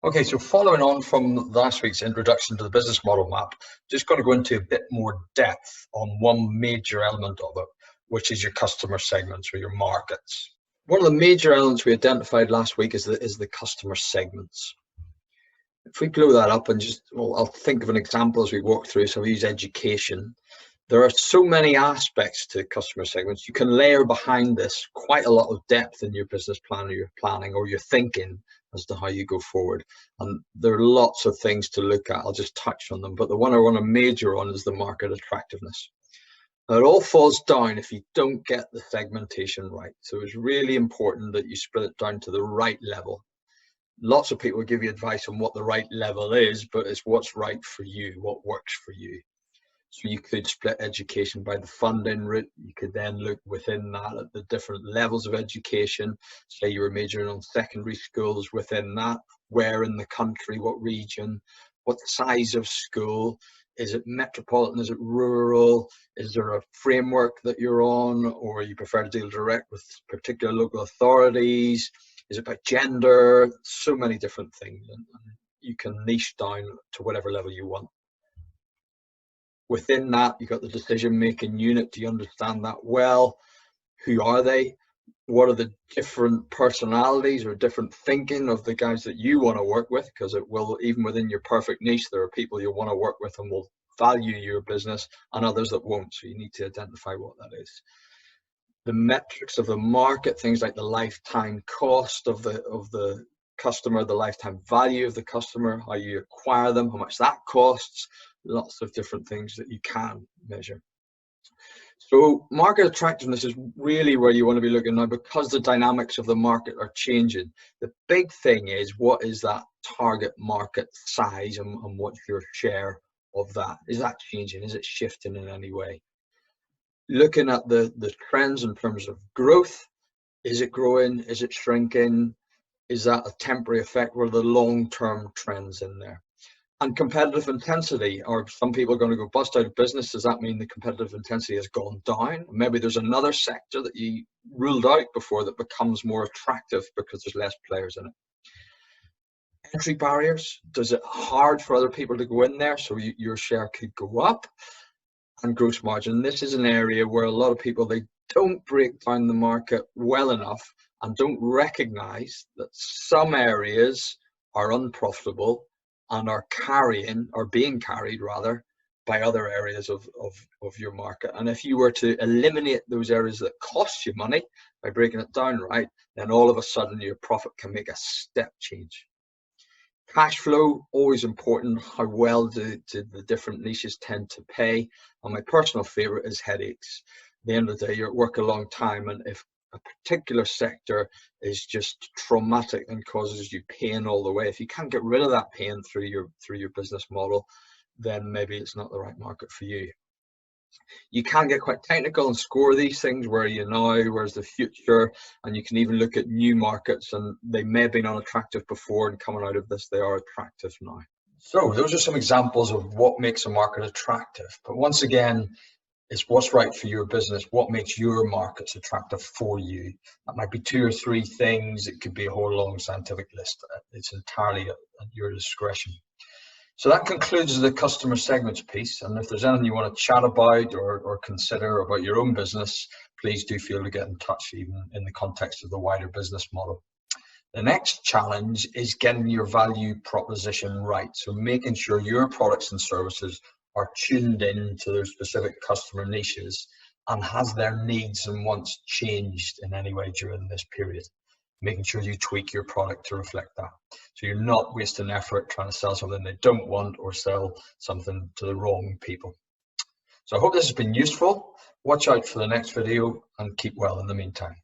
Okay, so following on from last week's introduction to the business model map, just going to go into a bit more depth on one major element of it, which is your customer segments or your markets. One of the major elements we identified last week is the customer segments. If we blow that up and I'll think of an example as we walk through. So we use education. There are so many aspects to customer segments. You can layer behind this quite a lot of depth in your business plan or your planning or your thinking as to how you go forward. And there are lots of things to look at. I'll just touch on them. But the one I want to major on is the market attractiveness. Now, it all falls down if you don't get the segmentation right. So it's really important that you split it down to the right level. Lots of people give you advice on what the right level is, but it's what's right for you, what works for you. So you could split education by the funding route. You could then look within that at the different levels of education. Say you were majoring on secondary schools, within that, where in the country, what region, what size of school, is it metropolitan, is it rural, is there a framework that you're on, or you prefer to deal direct with particular local authorities, is it by gender, so many different things, and you can niche down to whatever level you want. Within that, you've got the decision-making unit. Do you understand that well? Who are they? What are the different personalities or different thinking of the guys that you want to work with? Because it will, even within your perfect niche, there are people you want to work with and will value your business and others that won't. So you need to identify what that is. The metrics of the market, things like the lifetime cost of the customer, the lifetime value of the customer, how you acquire them, how much that costs. Lots of different things that you can measure. So market attractiveness is really where you want to be looking now, because the dynamics of the market are changing. The big thing is, what is that target market size and what's your share of that? Is that changing? Is it shifting in any way? Looking at the trends in terms of growth, is it growing? Is it shrinking? Is that a temporary effect? What are the long-term trends in there? And competitive intensity, are some people going to go bust out of business? Does that mean the competitive intensity has gone down? Maybe there's another sector that you ruled out before that becomes more attractive because there's less players in it. Entry barriers, does it hard for other people to go in there so your share could go up? And gross margin, this is an area where a lot of people, they don't break down the market well enough and don't recognize that some areas are unprofitable and are being carried rather by other areas of your market. And if you were to eliminate those areas that cost you money by breaking it down right, then all of a sudden your profit can make a step change. Cash flow, always important. How well do the different niches tend to pay? And my personal favorite is headaches. At the end of the day, you're at work a long time, and if a particular sector is just traumatic and causes you pain all the way, if you can't get rid of that pain through your business model, then maybe it's not the right market for you. You can get quite technical and score these things. Where are you now? Where's the future? And you can even look at new markets, and they may have been unattractive before, and coming out of this, they are attractive now. So those are some examples of what makes a market attractive. But once again, it's what's right for your business, what makes your markets attractive for you. That might be 2 or 3 things. It could be a whole long scientific list. It's entirely at your discretion. So that concludes the customer segments piece. And if there's anything you want to chat about or consider about your own business, please do feel to get in touch, even in the context of the wider business model. The next challenge is getting your value proposition right. So making sure your products and services are tuned in to their specific customer niches and has their needs and wants changed in any way during this period. Making sure you tweak your product to reflect that. So you're not wasting effort trying to sell something they don't want or sell something to the wrong people. So I hope this has been useful. Watch out for the next video and keep well in the meantime.